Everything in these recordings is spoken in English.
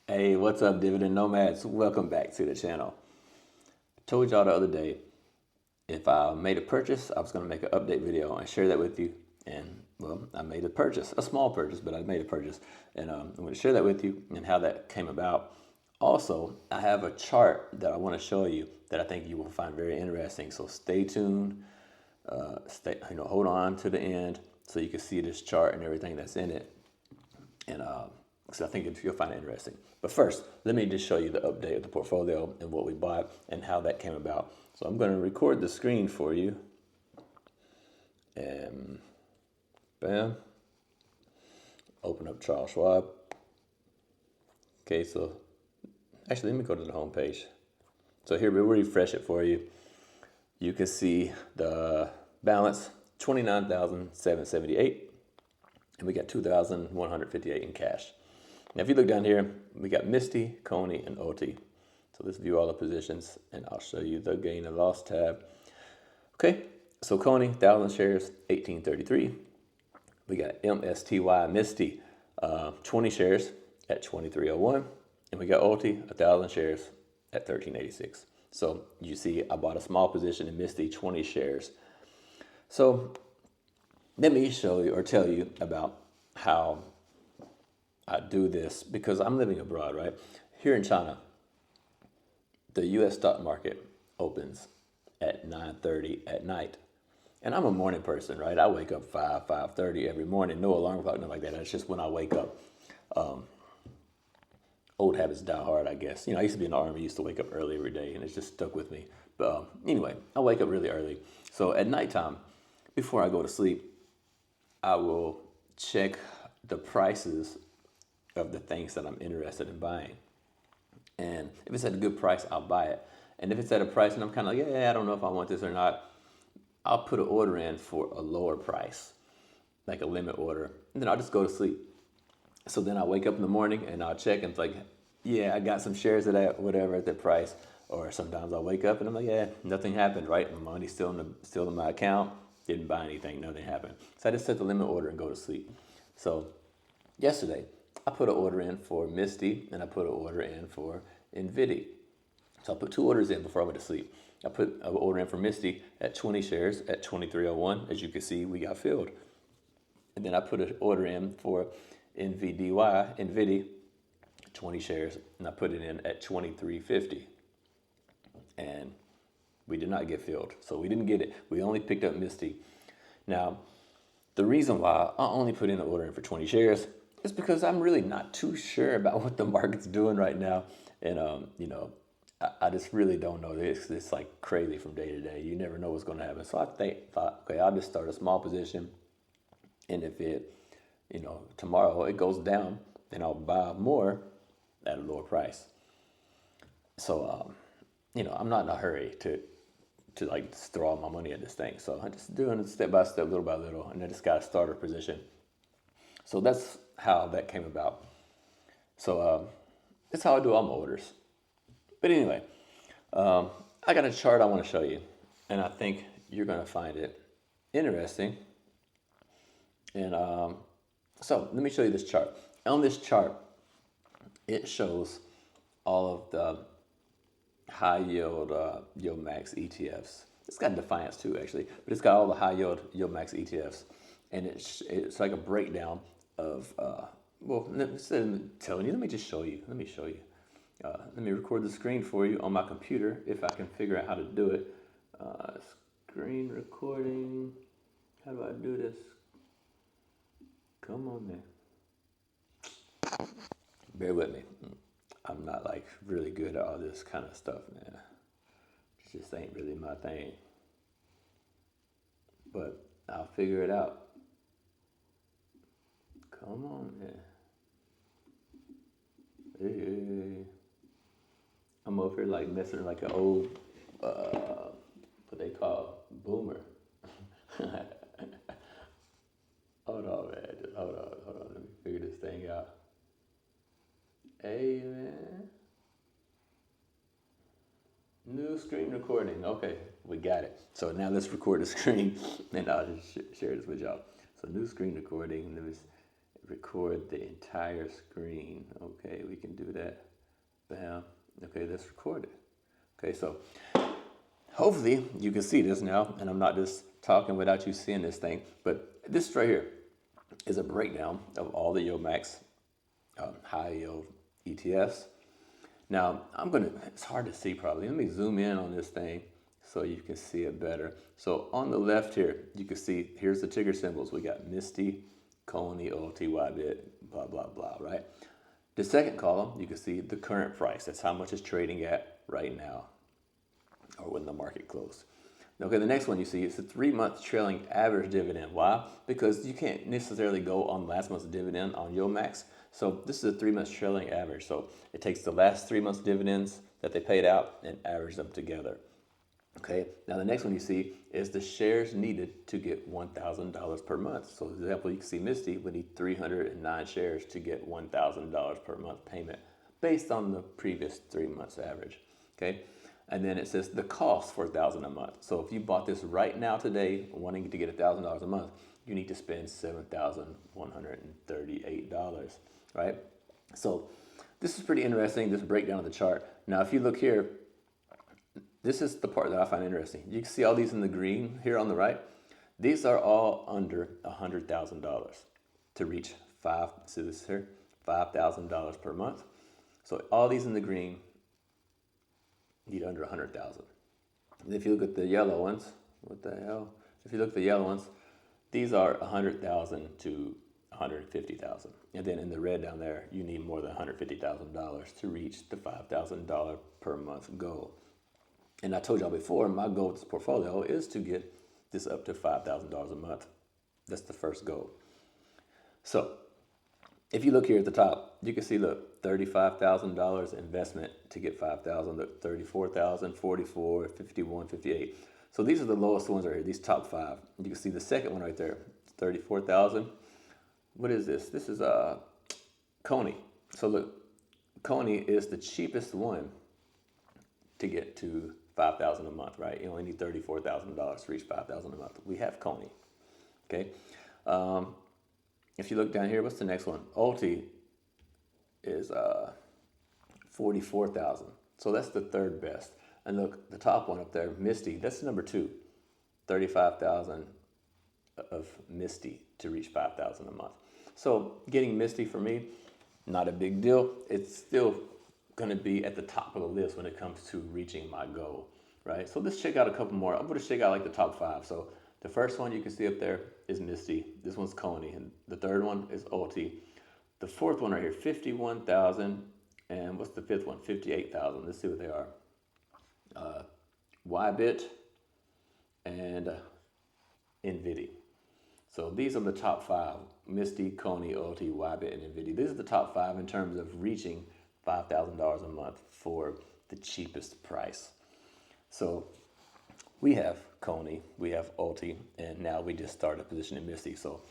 Hey, what's up, Dividend Nomads? Welcome back to the channel. I told y'all the other day if I made a purchase, I was going to make an update video and share that with you. And well, I made a purchase, a small purchase, but I made a purchase, and I'm going to share that with you and how that came about. Also, I have a chart that I want to show you that I think you will find very interesting. So stay tuned. Hold on to the end so you can see this chart and everything that's in it. And so I think you'll find it interesting. But first, let me just show you the update of the portfolio and what we bought and how that came about. So I'm going to record the screen for you. And bam. Open up Charles Schwab. Okay, so actually, let me go to the home page. So here, we'll refresh it for you. You can see the balance, $29,778. And we got $2,158 in cash. Now, if you look down here, we got Misty, Coney, and OT. So let's view all the positions, and I'll show you the gain and loss tab. Okay, so Coney, 1,000 shares, 1833. We got MSTY Misty, 20 shares at 2301. And we got OT, 1,000 shares at 1386. So you see, I bought a small position in Misty, 20 shares. So let me show you or tell you about how I do this, because I'm living abroad, right? Here in China, the U.S. stock market opens at 9:30 at night. And I'm a morning person, right? I wake up 5:30 every morning. No alarm clock, nothing like that. That's just when I wake up. Old habits die hard, I guess. I used to be in the army. I used to wake up early every day, and it's just stuck with me. But anyway, I wake up really early. So at nighttime, before I go to sleep, I will check the prices of the things that I'm interested in buying. And if it's at a good price, I'll buy it. And if it's at a price and I'm kind of like, yeah, I don't know if I want this or not, I'll put an order in for a lower price, like a limit order. And then I'll just go to sleep. So then I wake up in the morning and I'll check and it's like, yeah, I got some shares of that, whatever, at that price. Or sometimes I'll wake up and I'm like, yeah, nothing happened, right? My money's still in my account. Didn't buy anything, nothing happened. So I just set the limit order and go to sleep. So yesterday, I put an order in for Misty and I put an order in for Nvidia. So I put two orders in before I went to sleep. I put an order in for Misty at 20 shares at 2301. As you can see, we got filled. And then I put an order in for Nvidia, 20 shares, and I put it in at 2350. And we did not get filled. So we didn't get it. We only picked up Misty. Now, the reason why I only put in an order in for 20 shares is because I'm really not too sure about what the market's doing right now. And, I just really don't know. It's like crazy from day to day. You never know what's going to happen. So I thought, okay, I'll just start a small position. And if it, tomorrow it goes down, then I'll buy more at a lower price. So, I'm not in a hurry to like throw all my money at this thing. So I'm just doing it step by step, little by little, and I just got a starter position. So that's how that came about. So that's how I do all my orders. But anyway, I got a chart I want to show you, and I think you're going to find it interesting. And so let me show you this chart. On this chart, it shows all of the high yield yield max ETFs. It's got Defiance too, actually, but it's got all the high yield max ETFs, and it's like a breakdown of instead of telling you, let me just show you. Let me show you. Let me record the screen for you on my computer if I can figure out how to do it. Screen recording. How do I do this? Come on, man. Bear with me. I'm not like really good at all this kind of stuff, man. It just ain't really my thing. But I'll figure it out. Come on, man. Hey. I'm over here like messing like an old, what they call boomer. Hold on, man. Just hold on. Let me figure this thing out. Hey, man. New screen recording. Okay, we got it. So now let's record the screen, and I'll just share this with y'all. So new screen recording. Let me record the entire screen. Okay, we can do that. Bam. Okay, let's record it. Okay, so hopefully you can see this now, and I'm not just talking without you seeing this thing, but this right here is a breakdown of all the yield max high yield ETFs. Now, it's hard to see probably. Let me zoom in on this thing so you can see it better. So on the left here, you can see, here's the ticker symbols. We got MISTI, CONY, OLT, YBIT, blah, blah, blah, right? The second column, you can see the current price. That's how much it's trading at right now, or when the market closed. Okay, the next one you see is the 3-month trailing average dividend. Why? Because you can't necessarily go on last month's dividend on yield max. So this is a 3-month trailing average. So it takes the last 3 months dividends that they paid out and average them together. Okay, now the next one you see is the shares needed to get $1,000 per month. So, for example, you can see Misty would need 309 shares to get $1,000 per month payment based on the previous 3 months average. Okay, and then it says the cost for $1,000 a month. So if you bought this right now today, wanting to get $1,000 a month, you need to spend $7,138, right? So this is pretty interesting, this breakdown of the chart. Now, if you look here, this is the part that I find interesting. You can see all these in the green here on the right. These are all under $100,000 to reach $5,000 per month. So all these in the green need under 100,000. And if you look at the yellow ones, what the hell? If you look at the yellow ones, these are 100,000 to 150,000. And then in the red down there, you need more than $150,000 to reach the $5,000 per month goal. And I told y'all before, my goal with this portfolio is to get this up to $5,000 a month. That's the first goal. So if you look here at the top, you can see, look, $35,000 investment to get 5,000, look, 34,000, 44, 51, 58. So these are the lowest ones right here, these top 5. You can see the second one right there, 34,000. What is this? This is CONY. So look, CONY is the cheapest one to get to 5,000 a month, right? You only need $34,000 to reach 5,000 a month. We have CONY, okay? If you look down here, what's the next one? OLT is 44,000. So that's the third best. And look, the top one up there, Misty, that's number 2. 35,000 of Misty to reach 5,000 a month. So getting Misty for me, not a big deal. It's still going to be at the top of the list when it comes to reaching my goal, right? So let's check out a couple more. I'm going to check out like the top 5. So the first one you can see up there is Misty. This one's CONY. And the third one is OLT. The fourth one right here, 51,000. And what's the fifth one? 58,000. Let's see what they are. YBIT and NVIDIA. So these are the top 5. Misty, CONY, OLT, YBIT, and NVIDIA. These are the top 5 in terms of reaching $5,000 a month for the cheapest price. So we have CONY, we have OLT, and now we just started a position in Misty. So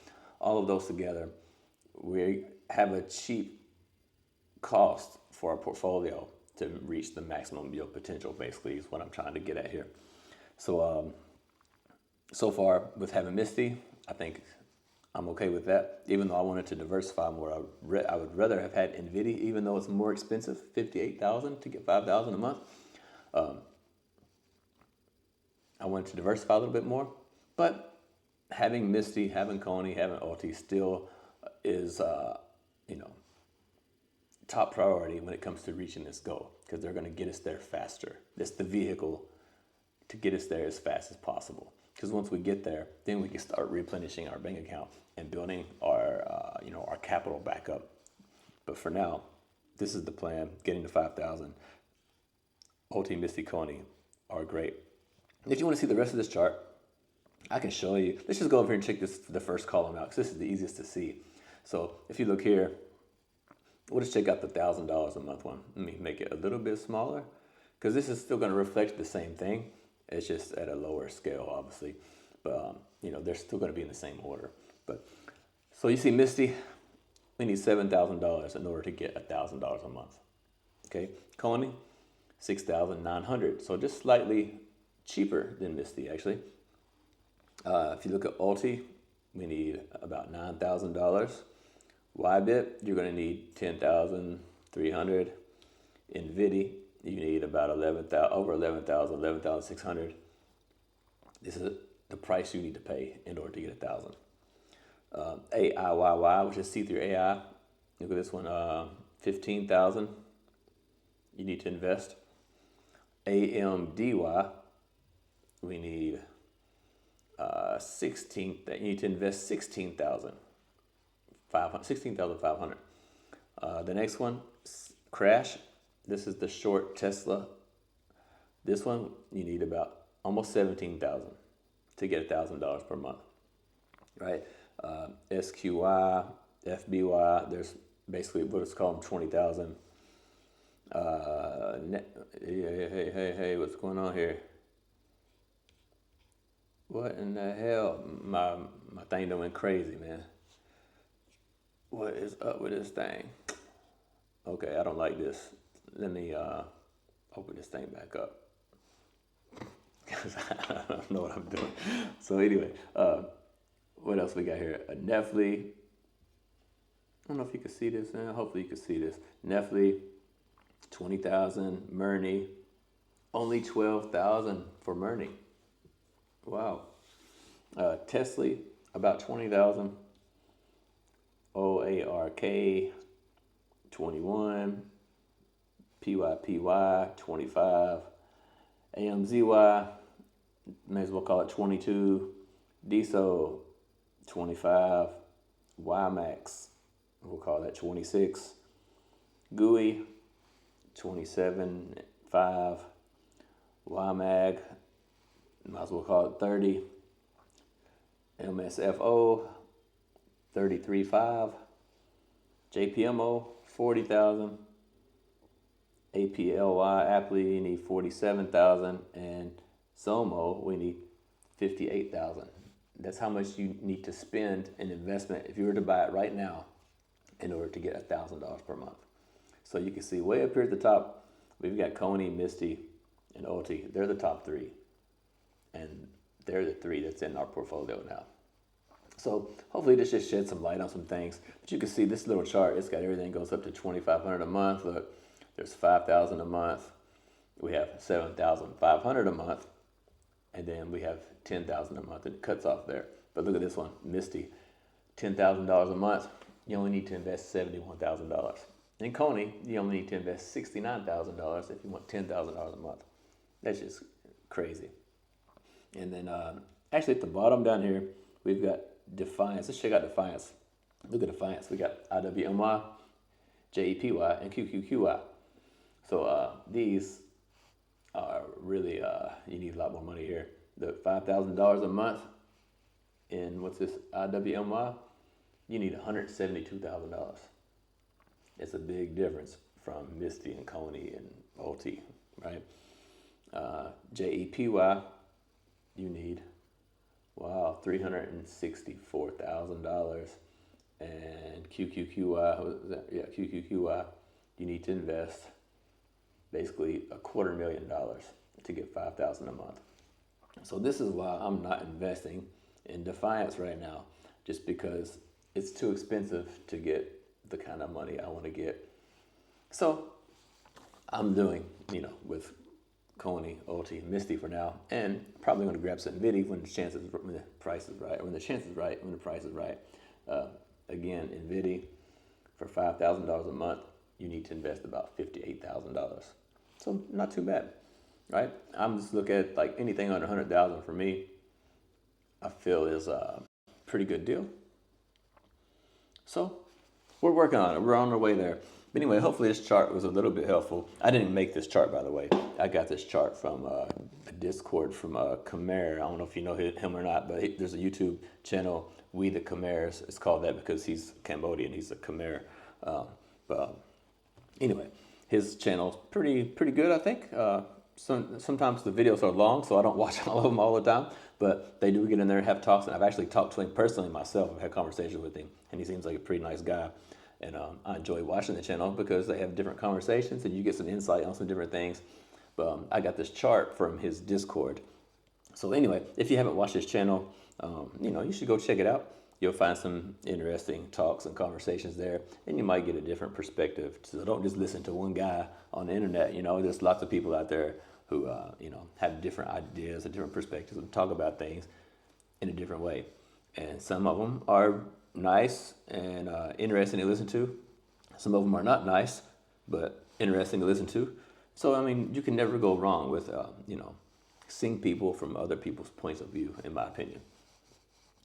all of those together, we have a cheap cost for our portfolio to reach the maximum yield potential, basically, is what I'm trying to get at here. So so far with having Misty, I think I'm okay with that. Even though I wanted to diversify more, I would rather have had NVIDIA, even though it's more expensive, $58,000 to get $5,000 a month. I wanted to diversify a little bit more, but having Misty, having CONY, having OLT still is, top priority when it comes to reaching this goal, because they're going to get us there faster. It's the vehicle to get us there as fast as possible. Because once we get there, then we can start replenishing our bank account and building our, our capital back up. But for now, this is the plan: getting to 5,000. OLT, Misty, CONY are great. If you want to see the rest of this chart, I can show you. Let's just go over here and check the first column out, because this is the easiest to see. So if you look here, we'll just check out the $1,000 a month one. Let me make it a little bit smaller, because this is still going to reflect the same thing. It's just at a lower scale, obviously. But, they're still going to be in the same order. But so you see Misty, we need $7,000 in order to get $1,000 a month. Okay, CONY, $6,900. So just slightly cheaper than Misty, actually. If you look at OLT, we need about $9,000. Bit, you're going to need 10,300. NVIDIA, you need about 11,000, over 11,000, 11,600. This is the price you need to pay in order to get 1,000. AIYY, which is C3 AI. Look at this one, 15,000. You need to invest. AMDY, we need 16. You need to invest 16,500. The next one, Crash. This is the short Tesla. This one you need about almost 17,000 to get $1,000 per month, right? SQY, FBY. There's basically what it's called 20,000. Hey, what's going on here? What in the hell? My thing done went crazy, man. What is up with this thing? Okay, I don't like this. Let me open this thing back up. Because I don't know what I'm doing. So anyway, what else we got here? Netflix. I don't know if you can see this. Hopefully you can see this. Netflix, 20,000. Murney, only 12,000 for Murney. Wow. Tesla, about 20,000. OARK, 21. PYPY, 25. AMZY, may as well call it 22. DSO, 25. YMAX, we'll call that 26. GUI, 27.5. YMAG, might as well call it 30. MSFO, 33.5. JPMO, 40,000. APLY, Aptly, you need 47,000. And SOMO, we need 58,000. That's how much you need to spend in investment if you were to buy it right now in order to get $1,000 per month. So you can see way up here at the top, we've got Coney, Misty, and Ulti. They're the top three. And they're the three that's in our portfolio now. So hopefully this just sheds some light on some things. But you can see this little chart, it's got everything goes up to $2,500 a month. Look, there's 5,000 a month. We have 7,500 a month. And then we have 10,000 a month. It cuts off there. But look at this one, Misty, $10,000 a month. You only need to invest $71,000. In Coney, you only need to invest $69,000 if you want $10,000 a month. That's just crazy. And then actually at the bottom down here, we've got Defiance. Let's check out Defiance. Look at Defiance. We got IWMY, JEPY, and QQQY. So these are really, you need a lot more money here. The $5,000 a month in what's this, IWMY, you need $172,000. It's a big difference from Misty and Coney and Ulti, right? JEPY, you need, wow, $364,000. And QQQY, what was that? Yeah, QQQY, you need to invest basically $250,000 to get $5,000 a month. So this is why I'm not investing in Defiance right now, just because it's too expensive to get the kind of money I want to get. So I'm doing, with Coney, Ulti, Misty for now, and probably going to grab some NVIDIA when the price is right. Again, NVIDIA for $5,000 a month, you need to invest about $58,000. So not too bad, right? I'm just looking at like anything under $100,000 for me, I feel is a pretty good deal. So we're working on it. We're on our way there. But anyway, hopefully this chart was a little bit helpful. I didn't make this chart, by the way. I got this chart from a Discord from Khmer. I don't know if you know him or not, but there's a YouTube channel, We the Khmers. It's called that because he's Cambodian. He's a Khmer. Anyway, his channel's pretty good, I think. Sometimes the videos are long, so I don't watch all of them all the time. But they do get in there and have talks, and I've actually talked to him personally myself. I've had conversations with him, and he seems like a pretty nice guy. And I enjoy watching the channel because they have different conversations, and you get some insight on some different things. But I got this chart from his Discord. So anyway, if you haven't watched his channel, you should go check it out. you'll find some interesting talks and conversations there, and you might get a different perspective. So don't just listen to one guy on the internet. There's lots of people out there who have different ideas and different perspectives and talk about things in a different way. And some of them are nice and interesting to listen to. Some of them are not nice, but interesting to listen to. So, you can never go wrong with, seeing people from other people's points of view, in my opinion.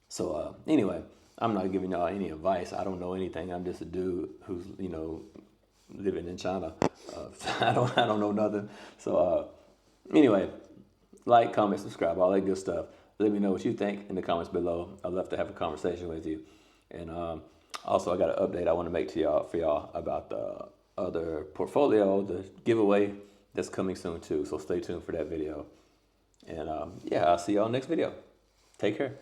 So, anyway, I'm not giving y'all any advice. I don't know anything. I'm just a dude who's, living in China. I don't know nothing. So, anyway, like, comment, subscribe, all that good stuff. Let me know what you think in the comments below. I'd love to have a conversation with you. And also, I got an update I want to make to y'all about the other portfolio, the giveaway that's coming soon too. So stay tuned for that video. And yeah, I'll see y'all next video. Take care.